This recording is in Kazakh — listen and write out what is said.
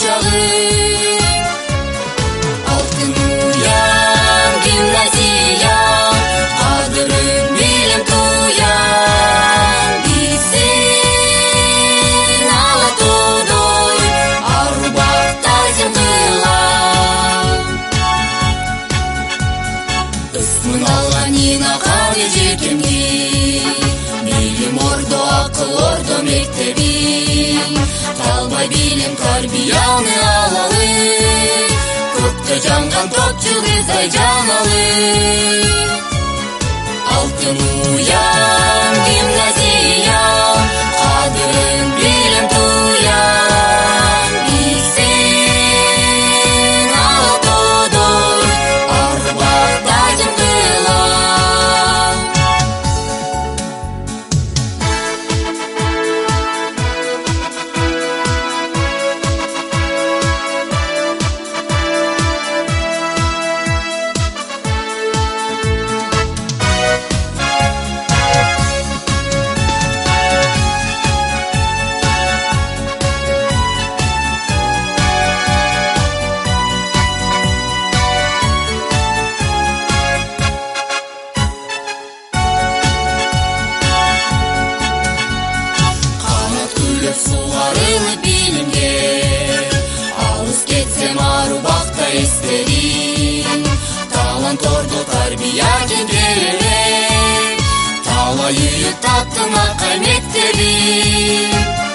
чагы. Алтын уян гимназия, кадырың билим туян. Бисин ала тудой, арбакта земгылам. Ысмын алган ина каны жекемги, билим ордо акыл ордо мектеби. Талбай билим тарбияны алалы, көктө жанган топ жылдыздай жаналы. Алтын уян гимназия, кадырың билим туян. Бисин ала тодой, арбакта жыңгылам. Сугарылып билимге, алыс кетсем арбакта эстелим. Талант ордо тарбия кеңгерек, талай үйүт таптым акай мектебим.